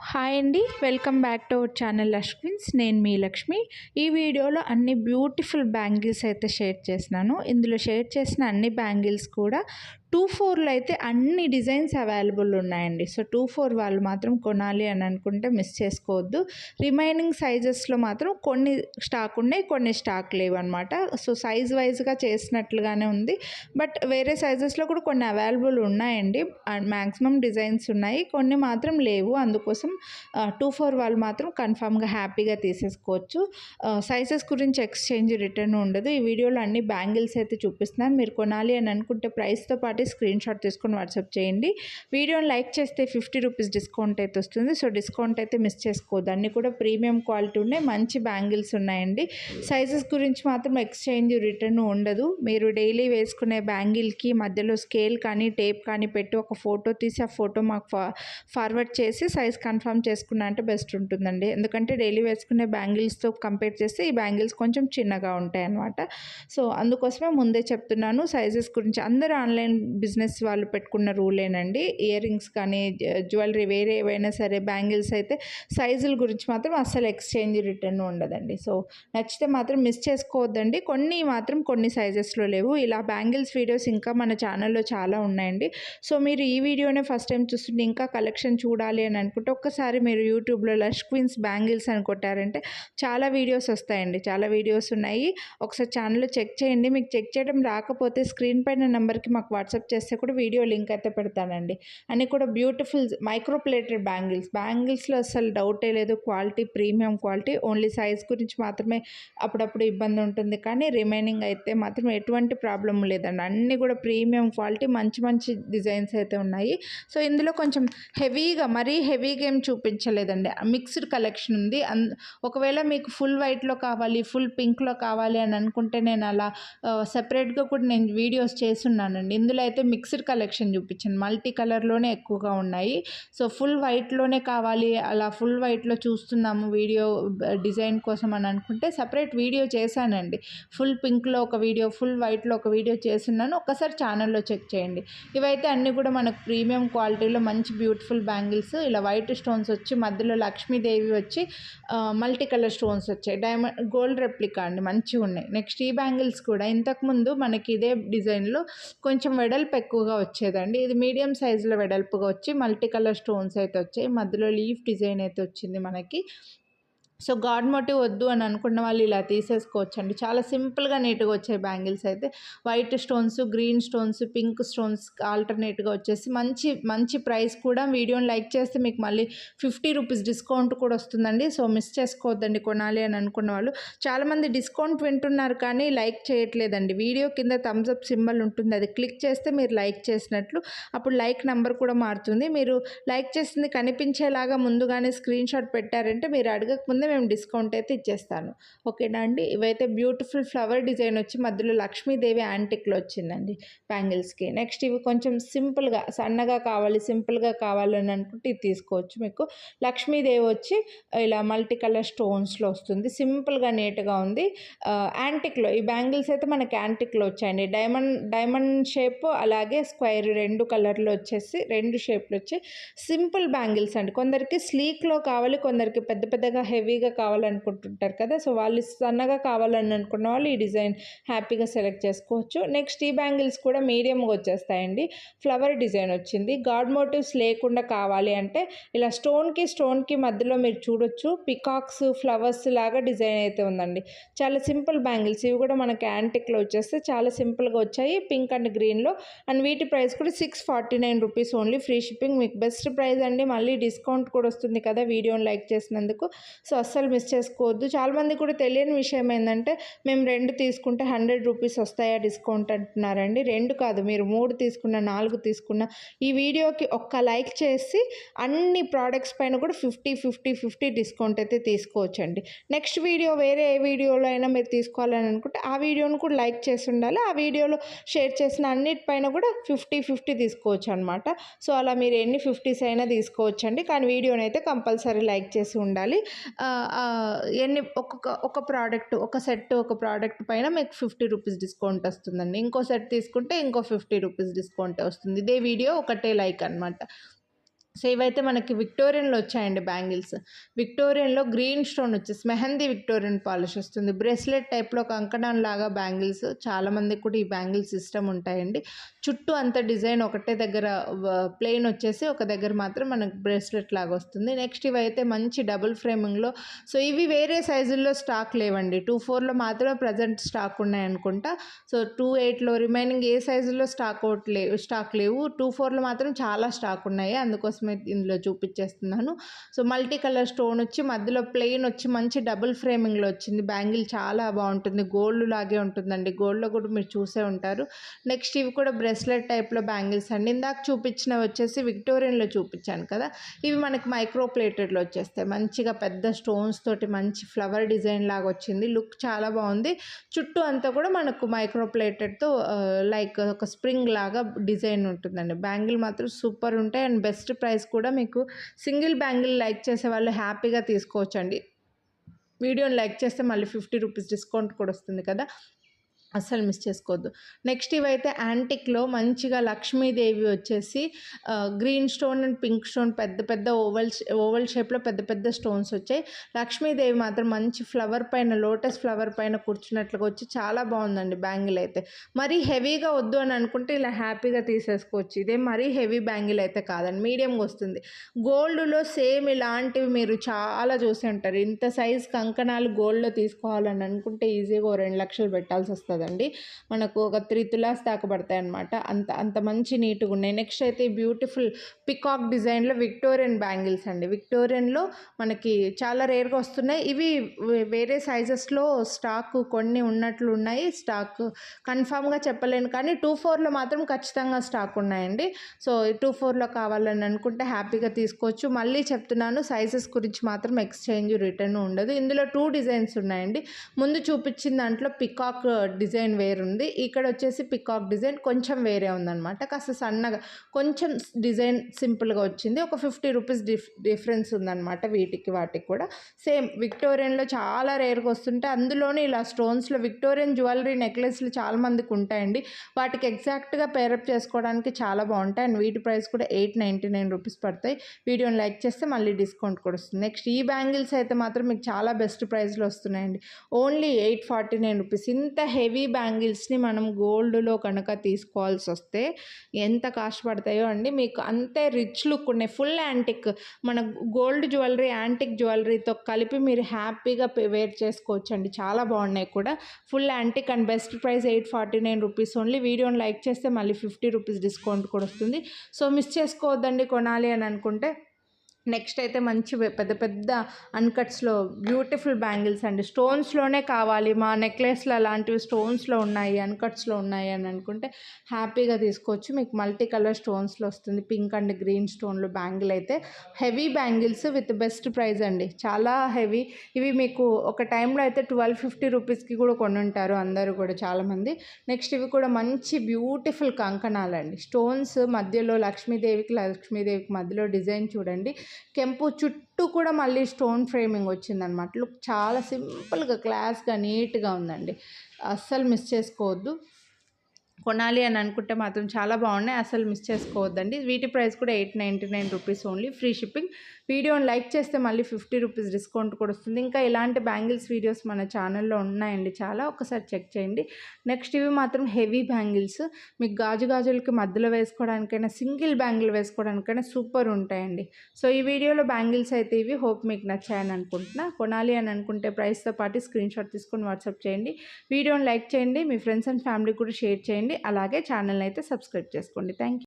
Hi అండి, welcome back to our channel Lakshmins. నేను మీ లక్ష్మి. ఈ వీడియోలో అన్ని బ్యూటిఫుల్ బ్యాంగిల్స్ అయితే షేర్ చేసినాను. ఇందులో షేర్ చేసిన అన్ని బ్యాంగిల్స్ కూడా 2-4లో అయితే అన్ని డిజైన్స్ అవైలబుల్ ఉన్నాయండి. సో 2-4 వాళ్ళు మాత్రం కొనాలి అని అనుకుంటే మిస్ చేసుకోవద్దు. రిమైనింగ్ సైజెస్లో మాత్రం కొన్ని స్టాక్ ఉన్నాయి, కొన్ని స్టాక్ లేవు అనమాట. సో సైజ్ వైజ్గా చేసినట్లుగానే ఉంది, బట్ వేరే సైజెస్లో కూడా కొన్ని అవైలబుల్ ఉన్నాయండి. మ్యాక్సిమం డిజైన్స్ ఉన్నాయి, కొన్ని మాత్రం లేవు. అందుకోసం 2-4 వాళ్ళు మాత్రం కన్ఫామ్గా హ్యాపీగా తీసేసుకోవచ్చు. సైజెస్ గురించి ఎక్స్చేంజ్ రిటర్న్ ఉండదు. ఈ వీడియోలో అన్ని బ్యాంగిల్స్ అయితే చూపిస్తున్నాను. మీరు కొనాలి అని అనుకుంటే ప్రైస్తో పాటు స్క్రీన్ షాట్ తీసుకొని వాట్సాప్ చేయండి. వీడియోని లైక్ చేస్తే 50 రూపీస్ డిస్కౌంట్ అయితే వస్తుంది. సో డిస్కౌంట్ అయితే మిస్ చేసుకోవద్దు. అన్నీ కూడా ప్రీమియం క్వాలిటీ ఉన్నాయి, మంచి బ్యాంగిల్స్ ఉన్నాయండి. సైజెస్ గురించి మాత్రం ఎక్స్చేంజ్ రిటర్న్ ఉండదు. మీరు డైలీ వేసుకునే బ్యాంగిల్కి మధ్యలో స్కేల్ కానీ టేప్ కానీ పెట్టి ఒక ఫోటో తీసి ఆ ఫోటో మాకు ఫార్వర్డ్ చేసి సైజ్ కన్ఫర్మ్ చేసుకున్నా అంటే బెస్ట్ ఉంటుందండి. ఎందుకంటే డైలీ వేసుకునే బ్యాంగిల్స్తో కంపేర్ చేస్తే ఈ బ్యాంగిల్స్ కొంచెం చిన్నగా ఉంటాయి అన్నమాట. సో అందుకోసమే ముందే చెప్తున్నాను. సైజెస్ గురించి అందరూ ఆన్లైన్ బిజినెస్ వాళ్ళు పెట్టుకున్న రూలేనండి. ఇయర్ రింగ్స్ కానీ జ్యువెలరీ వేరే ఏవైనా సరే బ్యాంగిల్స్ అయితే సైజుల గురించి మాత్రం అస్సలు ఎక్స్చేంజ్ రిటర్న్ ఉండదండి. సో నచ్చితే మాత్రం మిస్ చేసుకోవద్దండి. కొన్ని మాత్రం కొన్ని సైజెస్లో లేవు. ఇలా బ్యాంగిల్స్ వీడియోస్ ఇంకా మన ఛానల్లో చాలా ఉన్నాయండి. సో మీరు ఈ వీడియోనే ఫస్ట్ టైం చూస్తుంటే ఇంకా కలెక్షన్ చూడాలి అని అనుకుంటే ఒక్కసారి మీరు యూట్యూబ్లో లష్ క్వీన్స్ బ్యాంగిల్స్ అని కొట్టారంటే చాలా వీడియోస్ వస్తాయండి. చాలా వీడియోస్ ఉన్నాయి. ఒకసారి ఛానల్లో చెక్ చేయండి. మీకు చెక్ చేయడం రాకపోతే స్క్రీన్ పైన నెంబర్కి మాకు వాట్సాప్ చేస్తే కూడా వీడియో లింక్ అయితే పెడతానండి. అన్నీ కూడా బ్యూటిఫుల్ మైక్రో ప్లేటెడ్ బ్యాంగిల్స్లో అసలు డౌటే లేదు. Quality premium quality. Only size గురించి మాత్రమే అప్పుడప్పుడు ఇబ్బంది ఉంటుంది, కానీ రిమైనింగ్ అయితే మాత్రం ఎటువంటి ప్రాబ్లం లేదండి. అన్నీ కూడా ప్రీమియం క్వాలిటీ, మంచి మంచి డిజైన్స్ అయితే ఉన్నాయి. సో ఇందులో కొంచెం మరీ హెవీగా ఏం చూపించలేదండి. మిక్స్డ్ కలెక్షన్ ఉంది. ఒకవేళ మీకు ఫుల్ వైట్లో కావాలి, ఫుల్ పింక్లో కావాలి అని అనుకుంటే నేను అలా సెపరేట్గా కూడా నేను వీడియోస్ చేస్తున్నానండి. ఇందులో అయితే మిక్స్డ్ కలెక్షన్ చూపించాను. మల్టీ కలర్లోనే ఎక్కువగా ఉన్నాయి. సో ఫుల్ వైట్లోనే కావాలి, అలా ఫుల్ వైట్లో చూస్తున్నాము వీడియో డిజైన్ కోసం అని అనుకుంటే సపరేట్ వీడియో చేశానండి. ఫుల్ పింక్లో ఒక వీడియో, ఫుల్ వైట్లో ఒక వీడియో చేస్తున్నాను. ఒక్కసారి ఛానల్లో చెక్ చేయండి. ఇవైతే అన్నీ కూడా మనకు ప్రీమియం క్వాలిటీలో మంచి బ్యూటిఫుల్ బ్యాంగిల్స్. ఇలా వైట్ స్టోన్స్ వచ్చి మధ్యలో లక్ష్మీదేవి వచ్చి మల్టీ కలర్ స్టోన్స్ వచ్చాయి. డైమండ్ గోల్డ్ రెప్లికా అండి, మంచిగా ఉన్నాయి. నెక్స్ట్ ఈ బ్యాంగిల్స్ కూడా ఇంతకుముందు మనకి ఇదే డిజైన్లో కొంచెం వెడల్పు ఎక్కువగా వచ్చేదండి. ఇది మీడియం సైజులో వెడల్పుగా వచ్చి మల్టీ కలర్ స్టోన్స్ అయితే వచ్చాయి. మధ్యలో లీఫ్ డిజైన్ అయితే వచ్చింది మనకి. సో గాడ్ మోటివ్ వద్దు అని అనుకున్న వాళ్ళు ఇలా తీసేసుకోవచ్చు అండి. చాలా సింపుల్గా నీట్గా వచ్చాయి బ్యాంగిల్స్ అయితే. White stones, green stones, pink stones ఆల్టర్నేట్గా వచ్చేసి మంచి మంచి ప్రైస్ కూడా. వీడియోని లైక్ చేస్తే మీకు మళ్ళీ 50 రూపీస్ డిస్కౌంట్ కూడా వస్తుందండి. సో మిస్ చేసుకోవద్దండి కొనాలి అని అనుకున్న వాళ్ళు. చాలామంది డిస్కౌంట్ వింటున్నారు కానీ లైక్ చేయట్లేదండి. వీడియో కింద థమ్స్ అప్ సింబల్ ఉంటుంది, అది క్లిక్ చేస్తే మీరు లైక్ చేసినట్లు. అప్పుడు లైక్ నెంబర్ కూడా మారుతుంది. మీరు లైక్ చేసింది కనిపించేలాగా ముందుగానే స్క్రీన్ షాట్ పెట్టారంటే మీరు అడగకముందే మేము డిస్కౌంట్ అయితే ఇచ్చేస్తాను. ఓకేనా అండి. ఇవైతే బ్యూటిఫుల్ ఫ్లవర్ డిజైన్ వచ్చి మధ్యలో లక్ష్మీదేవి యాంటిక్లో వచ్చిందండి బ్యాంగిల్స్కి. నెక్స్ట్ ఇవి కొంచెం సింపుల్గా సన్నగా కావాలి, సింపుల్గా కావాలని అనుకుంటే ఇది తీసుకోవచ్చు. మీకు లక్ష్మీదేవి వచ్చి ఇలా మల్టీ కలర్ స్టోన్స్లో వస్తుంది. సింపుల్గా నీట్గా ఉంది. యాంటిక్లో ఈ బ్యాంగిల్స్ అయితే మనకి యాంటిక్లో వచ్చాయండి. డైమండ్ షేప్ అలాగే స్క్వైర్ రెండు కలర్లో వచ్చేసి రెండు షేప్లు వచ్చి సింపుల్ బ్యాంగిల్స్ అండి. కొందరికి స్లీక్లో కావాలి, కొందరికి పెద్ద పెద్దగా హెవీగా కావాలనుకుంటుంటారు కదా. సో వాళ్ళు సన్నగా కావాలని అనుకున్న వాళ్ళు ఈ డిజైన్ హ్యాపీగా సెలెక్ట్ చేసుకోవచ్చు. నెక్స్ట్ ఈ బ్యాంగిల్స్ కూడా మీడియంగా వచ్చేస్తాయండి. ఫ్లవర్ డిజైన్ వచ్చింది. గాడ్ మోటివ్స్ లేకుండా కావాలి అంటే ఇలా స్టోన్కి మధ్యలో మీరు చూడొచ్చు పికాక్స్ ఫ్లవర్స్ లాగా డిజైన్ అయితే ఉందండి. చాలా సింపుల్ బ్యాంగిల్స్. ఇవి కూడా మనకి యాంటిక్లో వచ్చేస్తే చాలా సింపుల్గా వచ్చాయి, పింక్ అండ్ గ్రీన్లో. అండ్ వీటి ప్రైస్ కూడా 649 రూపీస్ ఓన్లీ, ఫ్రీ షిప్పింగ్. మీకు బెస్ట్ ప్రైస్ అండి. మళ్ళీ డిస్కౌంట్ కూడా వస్తుంది కదా వీడియోని లైక్ చేసినందుకు. సో అస్సలు మిస్ చేసుకోవద్దు. చాలామంది కూడా తెలియని విషయం ఏంటంటే మేము 2 తీసుకుంటే 100 రూపీస్ వస్తాయా డిస్కౌంట్ అంటున్నారండి. 2 కాదు, మీరు 3 తీసుకున్న 4 తీసుకున్న ఈ వీడియోకి ఒక్క లైక్ చేసి అన్ని ప్రోడక్ట్స్ పైన కూడా 50 డిస్కౌంట్ అయితే తీసుకోవచ్చండి. నెక్స్ట్ వీడియో వేరే ఏ వీడియోలో అయినా మీరు తీసుకోవాలని అనుకుంటే ఆ వీడియోను కూడా లైక్ చేసి ఉండాలి. ఆ వీడియోలో షేర్ చేసిన అన్నిటిపైన కూడా 50 తీసుకోవచ్చు అనమాట. సో అలా మీరు ఎన్ని 50s అయినా తీసుకోవచ్చండి, కానీ వీడియోని అయితే కంపల్సరీ లైక్ చేసి ఉండాలి. ఒక ప్రోడక్ట్ ఒక సెట్ ఒక ప్రోడక్ట్ పైన మీకు 50 రూపీస్ డిస్కౌంట్ వస్తుందండి. ఇంకో సెట్ తీసుకుంటే ఇంకో 50 రూపీస్ డిస్కౌంట్ వస్తుంది. ఇదే వీడియో ఒకటే లైక్ అనమాట. సో ఇవైతే మనకి విక్టోరియన్లో వచ్చాయండి బ్యాంగిల్స్. విక్టోరియన్లో గ్రీన్ స్టోన్ వచ్చేసి మెహందీ విక్టోరియన్ పాలిష్ వస్తుంది. బ్రేస్లెట్ టైప్లో కంకణం లాగా బ్యాంగిల్స్, చాలామందికి కూడా ఈ బ్యాంగిల్స్ ఇష్టం ఉంటాయండి. చుట్టూ అంత డిజైన్ ఒకటే దగ్గర ప్లెయిన్ వచ్చేసి ఒక దగ్గర మాత్రం మనకు బ్రేస్లెట్ లాగా వస్తుంది. నెక్స్ట్ ఇవైతే మంచి డబుల్ ఫ్రేమింగ్లో. సో ఇవి వేరే సైజుల్లో స్టాక్ లేవండి. 2-4లో మాత్రమే ప్రజెంట్ స్టాక్ ఉన్నాయనుకుంటా. సో 2-8లో రిమైనింగ్ ఏ సైజుల్లో స్టాక్ లేవు. 2-4లో మాత్రం చాలా స్టాక్ ఉన్నాయి, అందుకోసం ఇందులో చూపించేస్తున్నాను. సో మల్టీ కలర్ స్టోన్ వచ్చి మధ్యలో ప్లెయిన్ వచ్చి మంచి డబుల్ ఫ్రేమింగ్లో వచ్చింది. బ్యాంగిల్ చాలా బాగుంటుంది, గోల్డ్ లాగే ఉంటుందండి. గోల్డ్లో కూడా మీరు చూసే ఉంటారు. నెక్స్ట్ ఇవి కూడా బ్రెస్లెట్ టైప్లో బ్యాంగిల్స్ అండి. ఇందాక చూపించినవి వచ్చేసి విక్టోరియన్లో చూపించాను కదా, ఇవి మనకి మైక్రో ప్లేటెడ్లో వచ్చేస్తాయి. మంచిగా పెద్ద స్టోన్స్ తోటి మంచి ఫ్లవర్ డిజైన్ లాగా వచ్చింది. లుక్ చాలా బాగుంది. చుట్టూ అంతా కూడా మనకు మైక్రో ప్లేటెడ్తో లైక్ ఒక స్ప్రింగ్ లాగా డిజైన్ ఉంటుందండి. బ్యాంగిల్ మాత్రం సూపర్ ఉంటాయి అండ్ బెస్ట్ ప్రైస్ కూడా మీకు. సింగిల్ బ్యాంగిల్ లైక్ చేసే వాళ్ళు హ్యాపీగా తీసుకోవచ్చండి. వీడియోని లైక్ చేస్తే మళ్ళీ 50 రూపీస్ డిస్కౌంట్ కూడా వస్తుంది కదా, అస్సలు మిస్ చేసుకోవద్దు. నెక్స్ట్ ఇవైతే యాంటిక్లో మంచిగా లక్ష్మీదేవి వచ్చేసి green stone and pink stone పెద్ద పెద్ద ఓవల్ షేప్లో పెద్ద పెద్ద స్టోన్స్ వచ్చాయి. లక్ష్మీదేవి మాత్రం మంచి ఫ్లవర్ పైన, లోటస్ ఫ్లవర్ పైన కూర్చున్నట్లుగా వచ్చి చాలా బాగుందండి బ్యాంగిల్ అయితే. మరీ హెవీగా వద్దు అని అనుకుంటే ఇలా హ్యాపీగా తీసేసుకోవచ్చు. ఇదే మరీ హెవీ బ్యాంగిల్ అయితే కాదండి, మీడియంగా వస్తుంది. గోల్డ్లో సేమ్ ఇలాంటివి మీరు చాలా చూసి ఉంటారు. ఇంత సైజ్ కంకణాలు గోల్డ్లో తీసుకోవాలని అనుకుంటే ఈజీగా 2 లక్షలు పెట్టాల్సి వస్తుంది. మనకు ఒక 3 తులాస్ దాకా పడతాయి అనమాట. అంత మంచి నీట్గా ఉన్నాయి. నెక్స్ట్ అయితే బ్యూటిఫుల్ పికాక్ డిజైన్లో విక్టోరియన్ బ్యాంగిల్స్ అండి. విక్టోరియన్లో మనకి చాలా రేర్గా వస్తున్నాయి. ఇవి వేరే సైజెస్లో స్టాక్ కొన్ని ఉన్నట్లు ఉన్నాయి. స్టాక్ కన్ఫామ్గా చెప్పలేను, కానీ 2-4లో మాత్రం ఖచ్చితంగా స్టాక్ ఉన్నాయండి. సో 2-4లో కావాలని అనుకుంటే హ్యాపీగా తీసుకోవచ్చు. మళ్ళీ చెప్తున్నాను, సైజెస్ గురించి మాత్రం ఎక్స్చేంజ్ రిటర్న్ ఉండదు. ఇందులో 2 డిజైన్స్ ఉన్నాయండి. ముందు చూపించిన దాంట్లో పికాక్ డిజైన్ వేరు ఉంది, ఇక్కడ వచ్చేసి పికాక్ డిజైన్ కొంచెం వేరే ఉందన్నమాట. కాస్త సన్నగా కొంచెం డిజైన్ సింపుల్గా వచ్చింది. ఒక 50 రూపీస్ డిఫరెన్స్ ఉందన్నమాట వాటికి కూడా. సేమ్ విక్టోరియన్లో చాలా రేర్గా వస్తుంటే అందులోనే ఇలా స్టోన్స్లో విక్టోరియన్ జ్యువెలరీ నెక్లెస్లు చాలా మందికి ఉంటాయండి. వాటికి ఎగ్జాక్ట్గా పేరప్ చేసుకోవడానికి చాలా బాగుంటాయి అండ్ వీటి ప్రైస్ కూడా 899 రూపీస్ పడతాయి. వీడియోని లైక్ చేస్తే మళ్ళీ డిస్కౌంట్ కూడా వస్తుంది. నెక్స్ట్ ఈ బ్యాంగిల్స్ అయితే మాత్రం మీకు చాలా బెస్ట్ ప్రైస్లో వస్తున్నాయండి. Only 849 rupees. ఇంత హెవీ బ్యాంగిల్స్ని మనం గోల్డ్లో కనుక తీసుకోవాల్సి వస్తే ఎంత కాస్ట్ పడతాయో అండి. మీకు అంతే రిచ్ లుక్ ఉన్నాయి. ఫుల్ యాంటిక్, మన గోల్డ్ జ్యువెలరీ యాంటిక్ జ్యువెలరీతో కలిపి మీరు హ్యాపీగా వేర్ చేసుకోవచ్చు అండి. చాలా బాగున్నాయి కూడా. Full antique and best price 849 rupees only. వీడియోని లైక్ చేస్తే మళ్ళీ 50 రూపీస్ డిస్కౌంట్ కూడా వస్తుంది. సో మిస్ చేసుకోవద్దండి కొనాలి అని అనుకుంటే. నెక్స్ట్ అయితే మంచి పెద్ద పెద్ద అన్కట్స్లో బ్యూటిఫుల్ బ్యాంగిల్స్ అండి. స్టోన్స్లోనే కావాలి, మా నెక్లెస్లు అలాంటివి స్టోన్స్లో ఉన్నాయి, అన్కట్స్లో ఉన్నాయి అని అనుకుంటే హ్యాపీగా తీసుకోవచ్చు. మీకు మల్టీ కలర్ స్టోన్స్లో వస్తుంది. పింక్ అండ్ గ్రీన్ స్టోన్లో బ్యాంగిల్ అయితే heavy bangles with best price అండి. చాలా హెవీ. ఇవి మీకు ఒక టైంలో అయితే 1250 రూపీస్కి కూడా కొనుంటారు అందరూ కూడా చాలామంది. నెక్స్ట్ ఇవి కూడా మంచి బ్యూటిఫుల్ కంకణాలండి. స్టోన్స్ మధ్యలో లక్ష్మీదేవికి మధ్యలో డిజైన్ చూడండి. కెంపు చుట్టూ కూడా మళ్ళీ స్టోన్ ఫ్రేమింగ్ వచ్చిందనమాట. లుక్ చాలా సింపుల్గా క్లాస్గా నీట్గా ఉందండి. అస్సలు మిస్ చేసుకోవద్దు. కొనాలి అని అనుకుంటే మాత్రం చాలా బాగున్నాయి, అసలు మిస్ చేసుకోవద్దండి. వీటి ప్రైస్ కూడా 899 రూపీస్ ఓన్లీ, ఫ్రీ షిప్పింగ్. వీడియోని లైక్ చేస్తే మళ్ళీ 50 రూపీస్ డిస్కౌంట్ కూడా వస్తుంది. ఇంకా ఇలాంటి బ్యాంగిల్స్ వీడియోస్ మన ఛానల్లో ఉన్నాయండి చాలా, ఒకసారి చెక్ చేయండి. నెక్స్ట్ ఇవి మాత్రం హెవీ బ్యాంగిల్స్, మీకు గాజులకి మధ్యలో వేసుకోవడానికైనా సింగిల్ బ్యాంగిల్ వేసుకోవడానికైనా సూపర్ ఉంటాయండి. సో ఈ వీడియోలో బ్యాంగిల్స్ అయితే ఇవి. హోప్ మీకు నచ్చాయని అనుకుంటున్నా. కొనాలి అని అనుకుంటే ప్రైస్తో పాటు స్క్రీన్ షాట్ తీసుకొని వాట్సాప్ చేయండి. వీడియోని లైక్ చేయండి, మీ ఫ్రెండ్స్ అండ్ ఫ్యామిలీ కూడా షేర్ చేయండి. అలాగే ఛానల్ని అయితే సబ్స్క్రైబ్ చేసుకోండి. Thank you.